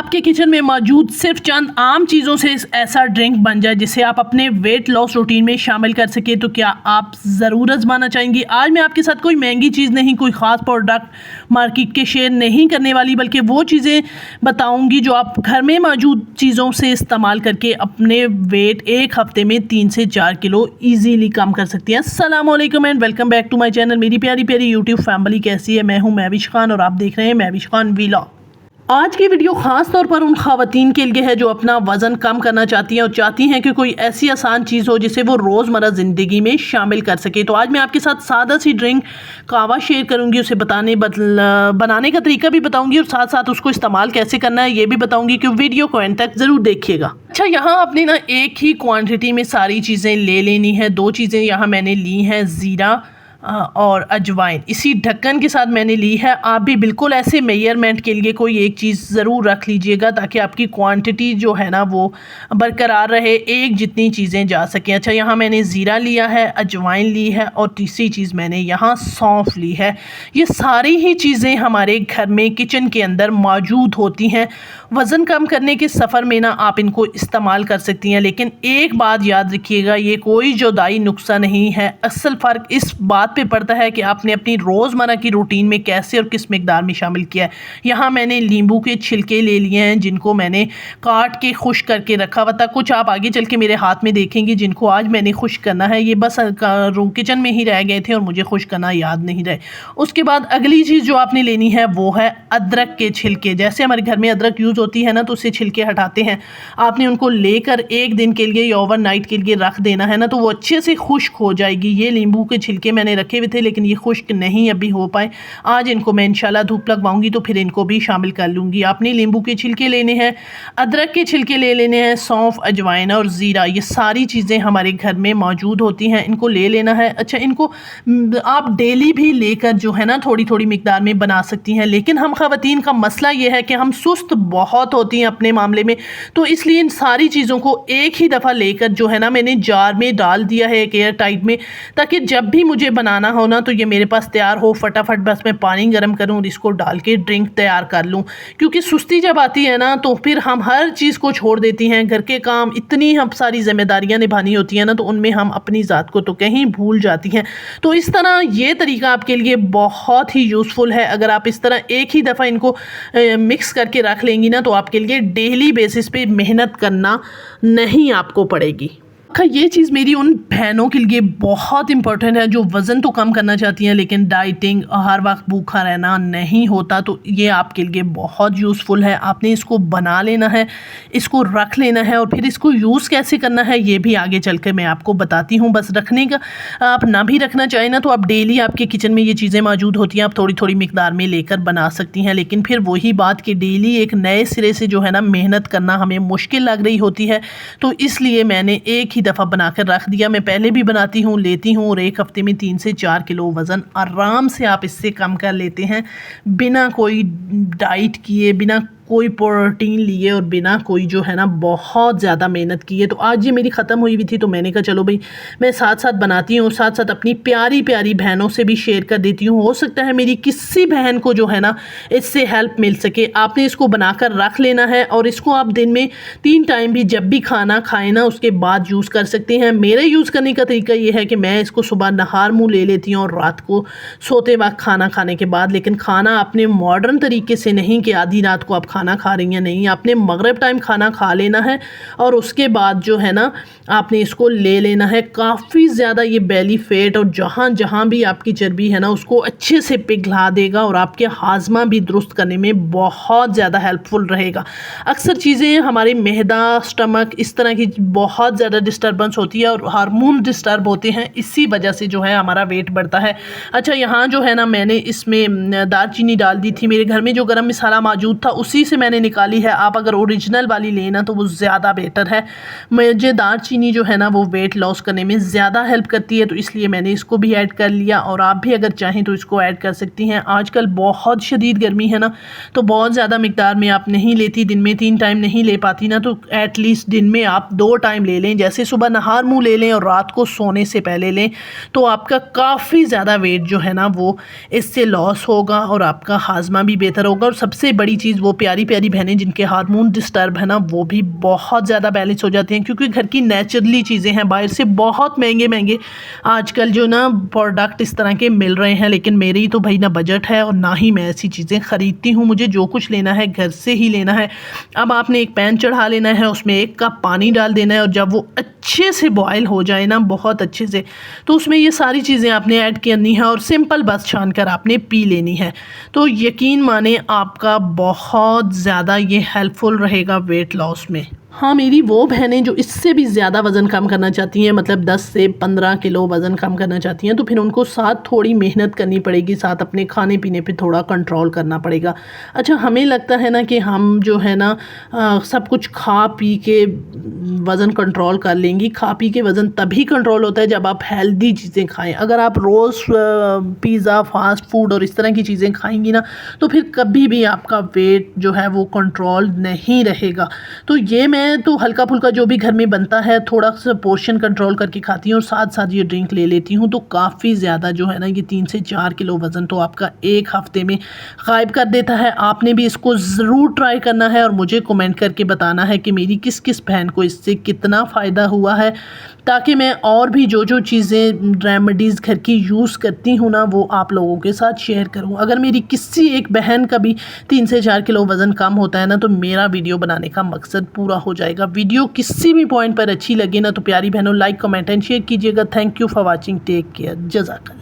आपके किचन में मौजूद सिर्फ चंद आम चीज़ों से ऐसा ड्रिंक बन जाए जिसे आप अपने वेट लॉस रूटीन में शामिल कर सके, तो क्या आप ज़रूर आजमाना चाहेंगी। आज मैं आपके साथ कोई महंगी चीज़ नहीं, कोई ख़ास प्रोडक्ट मार्केट के शेयर नहीं करने वाली, बल्कि वो चीज़ें बताऊंगी जो आप घर में मौजूद चीज़ों से इस्तेमाल करके अपने वेट एक हफ्ते में 3 से 4 किलो ईजीली कम कर सकती हैं। अस्सलाम वालेकुम and welcome back to my channel. मेरी प्यारी प्यारी यूट्यूब फैमिली कैसी है? मैं हूँ महविश खान और आप देख रहे हैं महविश खान व्लॉग। आज की वीडियो ख़ास तौर पर उन ख़वातीन के लिए है जो अपना वज़न कम करना चाहती हैं और चाहती हैं कि कोई ऐसी आसान चीज़ हो जिसे वो रोज़मर्रा ज़िंदगी में शामिल कर सके। तो आज मैं आपके साथ सादा सी ड्रिंक कहवा शेयर करूंगी, उसे बनाने का तरीका भी बताऊंगी और साथ साथ उसको इस्तेमाल कैसे करना है ये भी बताऊंगी, कि वीडियो को एंड तक ज़रूर देखिएगा। अच्छा, यहाँ आपने ना एक ही क्वान्टिटी में सारी चीज़ें ले लेनी है। 2 चीज़ें यहाँ मैंने ली हैं, ज़ीरा और अजवाइन, इसी ढक्कन के साथ मैंने ली है। आप भी बिल्कुल ऐसे मेजरमेंट के लिए कोई एक चीज़ ज़रूर रख लीजिएगा ताकि आपकी क्वांटिटी जो है ना वो बरकरार रहे, एक जितनी चीज़ें जा सकें। अच्छा, यहाँ मैंने ज़ीरा लिया है, अजवाइन ली है और तीसरी चीज़ मैंने यहाँ सौंफ ली है। ये सारी ही चीज़ें हमारे घर में किचन के अंदर मौजूद होती हैं। वज़न कम करने के सफ़र में ना आप इनको इस्तेमाल कर सकती हैं, लेकिन एक बात याद रखिएगा, ये कोई जुदाई नुस्खा नहीं है। असल फ़र्क इस बात पे पड़ता है कि आपने अपनी रोज़मर्रा की रूटीन में कैसे और किस मिकदार में शामिल किया है। यहाँ मैंने नींबू के छिलके ले लिए हैं जिनको मैंने काट के खुश करके रखा हुआ था। कुछ आप आगे चल के मेरे हाथ में देखेंगे जिनको आज मैंने खुश करना है। ये बस किचन में ही रह गए थे और मुझे खुश करना याद नहीं रहे। उसके बाद अगली चीज़ जो आपने लेनी है वो है अदरक के छिलके। जैसे हमारे घर में अदरक यूज़ होती है ना, तो उससे छिलके हटाते हैं। आपने उनको लेकर एक दिन के लिए या ओवरनाइट के लिए रख देना है ना, तो वो अच्छे से खुश्क हो जाएगी। ये नींबू के छिलके मैंने रखे हुए थे लेकिन ये खुश्क नहीं अभी हो पाए। आज इनको मैं इंशाल्लाह धूप लगवाऊंगी तो फिर इनको भी शामिल कर लूँगी। आपने नींबू के छिलके लेने हैं, अदरक के छिलके ले लेने हैं, सौंफ, अजवाइन और ज़ीरा, ये सारी चीज़ें हमारे घर में मौजूद होती हैं, इनको ले लेना है। अच्छा, इनको आप डेली भी लेकर जो है ना थोड़ी थोड़ी मिकदार में बना सकती हैं, लेकिन हम ख़वातीन का मसला ये है कि हम सुस्त बहुत होती हैं अपने मामले में, तो इसलिए इन सारी चीज़ों को एक ही दफ़ा लेकर जो है ना मैंने जार में डाल दिया है, एक एयर टाइट में, ताकि जब भी मुझे बनाना हो ना तो ये मेरे पास तैयार हो, फटाफट बस मैं पानी गर्म करूँ और इसको डाल के ड्रिंक तैयार कर लूँ। क्योंकि सुस्ती जब आती है ना तो फिर हम हर चीज़ को छोड़ देती हैं। घर के काम, इतनी हम सारी जिम्मेदारियाँ निभानी होती हैं ना, तो उनमें हम अपनी ज़ात को तो कहीं भूल जाती हैं। तो इस तरह ये तरीका आपके लिए बहुत ही यूज़फुल है। अगर आप इस तरह एक ही दफ़ा इनको मिक्स करके रख लेंगी ना तो आपके लिए डेली बेसिस पे मेहनत करना नहीं आपको पड़ेगी। ये चीज़ मेरी उन बहनों के लिए बहुत इंपॉर्टेंट है जो वज़न तो कम करना चाहती हैं लेकिन डाइटिंग, हर वक्त भूखा रहना नहीं होता, तो ये आपके लिए बहुत यूज़फुल है। आपने इसको बना लेना है, इसको रख लेना है और फिर इसको यूज़ कैसे करना है ये भी आगे चल कर मैं आपको बताती हूँ। बस रखने का आप ना भी रखना चाहें ना तो आप डेली आपके किचन में ये चीज़ें मौजूद होती हैं, आप थोड़ी थोड़ी मिकदार में लेकर बना सकती हैं। लेकिन फिर वही बात कि डेली एक नए सिरे से जो है ना मेहनत करना हमें मुश्किल लग रही होती है, तो इसलिए मैंने एक दफ़ा बनाकर रख दिया। मैं पहले भी बनाती हूँ, लेती हूँ और एक हफ्ते में 3 से 4 किलो वज़न आराम से आप इससे कम कर लेते हैं, बिना कोई डाइट किए, बिना कोई प्रोटीन लिए और बिना कोई जो है ना बहुत ज़्यादा मेहनत की है। तो आज ये मेरी ख़त्म हुई हुई थी तो मैंने कहा चलो भाई मैं साथ साथ बनाती हूँ, साथ साथ अपनी प्यारी प्यारी बहनों से भी शेयर कर देती हूँ। हो सकता है मेरी किसी बहन को जो है ना इससे हेल्प मिल सके। आपने इसको बनाकर रख लेना है और इसको आप दिन में 3 टाइम भी जब भी खाना खाएं ना उसके बाद यूज़ कर सकते हैं। मेरे यूज़ करने का तरीका ये है कि मैं इसको सुबह नहार मुँह ले लेती हूँ और रात को सोते वक्त खाना खाने के बाद। लेकिन खाना अपने मॉडर्न तरीके से नहीं कि आधी रात को आप खाना खा रही हैं, नहीं, आपने मगरिब टाइम खाना खा लेना है और उसके बाद जो है ना आपने इसको ले लेना है। काफ़ी ज़्यादा ये बेली फैट और जहाँ जहाँ भी आपकी चर्बी है ना उसको अच्छे से पिघला देगा और आपके हाजमा भी दुरुस्त करने में बहुत ज़्यादा हेल्पफुल रहेगा। अक्सर चीज़ें हमारे मैदा, स्टमक, इस तरह की बहुत ज़्यादा डिस्टर्बेंस होती है और हार्मोन डिस्टर्ब होते हैं, इसी वजह से जो है हमारा वेट बढ़ता है। अच्छा, यहाँ जो है ना मैंने इसमें दालचीनी डाल दी थी, मेरे घर में जो गरम मसाला मौजूद था उसी से मैंने निकाली है। आप अगर ओरिजिनल वाली लेना तो वो ज़्यादा बेटर है। मुझे दालचीनी जो है ना वो वेट लॉस करने में ज़्यादा हेल्प करती है, तो इसलिए मैंने इसको भी ऐड कर लिया और आप भी अगर चाहें तो इसको ऐड कर सकती हैं। आजकल बहुत शदीद गर्मी है ना, तो बहुत ज़्यादा मिकदार में आप नहीं लेती, दिन में 3 टाइम नहीं ले पाती ना, तो एटलीस्ट दिन में आप 2 टाइम ले लें। जैसे सुबह नहार मुँह ले लें और रात को सोने से पहले लें, तो आपका काफ़ी ज़्यादा वेट जो है ना वो इससे लॉस होगा और आपका हाजमा भी बेहतर होगा। और सबसे बड़ी चीज़ वो प्यारी प्यारी प्यारी बहनें जिनके हार्मोन डिस्टर्ब है ना, वो भी बहुत ज़्यादा बैलेंस हो जाते हैं, क्योंकि घर की नेचुरली चीज़ें हैं। बाहर से बहुत महंगे महंगे आजकल जो ना प्रोडक्ट इस तरह के मिल रहे हैं, लेकिन मेरी तो भाई ना बजट है और ना ही मैं ऐसी चीज़ें ख़रीदती हूँ। मुझे जो कुछ लेना है घर से ही लेना है। अब आपने एक पैन चढ़ा लेना है, उसमें 1 कप पानी डाल देना है, और जब वो अच्छे से बॉयल हो जाए ना, बहुत अच्छे से, तो उसमें ये सारी चीज़ें आपने ऐड करनी है और सिंपल बस छान कर आपने पी लेनी है। तो यकीन माने आपका बहुत ज़्यादा ये हेल्पफुल रहेगा वेट लॉस में। हाँ, मेरी वो बहनें जो इससे भी ज़्यादा वज़न कम करना चाहती हैं, मतलब 10 से 15 किलो वज़न कम करना चाहती हैं, तो फिर उनको साथ थोड़ी मेहनत करनी पड़ेगी, साथ अपने खाने पीने पे थोड़ा कंट्रोल करना पड़ेगा। अच्छा, हमें लगता है ना कि हम जो है ना सब कुछ खा पी के वज़न कंट्रोल कर लेंगी। खा पी के वज़न तभी कंट्रोल होता है जब आप हेल्दी चीज़ें खाएँ। अगर आप रोज़ पिज़्ज़ा, फास्ट फूड और इस तरह की चीज़ें खाएँगी ना, तो फिर कभी भी आपका वेट जो है वो कंट्रोल नहीं रहेगा। तो ये मैं तो हल्का फुल्का जो भी घर में बनता है थोड़ा सा पोर्शन कंट्रोल करके खाती हूँ, और साथ साथ ये ड्रिंक ले लेती हूँ। तो काफ़ी ज़्यादा जो है ना, ये 3 से 4 किलो वज़न तो आपका एक हफ़्ते में गायब कर देता है। आपने भी इसको ज़रूर ट्राई करना है और मुझे कमेंट करके बताना है कि मेरी किस किस बहन को इससे कितना फ़ायदा हुआ है, ताकि मैं और भी जो चीज़ें रेमेडीज़ घर की यूज़ करती हूँ ना, वो आप लोगों के साथ शेयर करूँ। अगर मेरी किसी एक बहन का भी 3 से 4 किलो वज़न कम होता है ना, तो मेरा वीडियो बनाने का मकसद पूरा हो जाएगा। वीडियो किसी भी पॉइंट पर अच्छी लगे ना, तो प्यारी बहनों लाइक, कमेंट एंड शेयर कीजिएगा। Thank you for watching. Take care. जज़ाकल्लाह।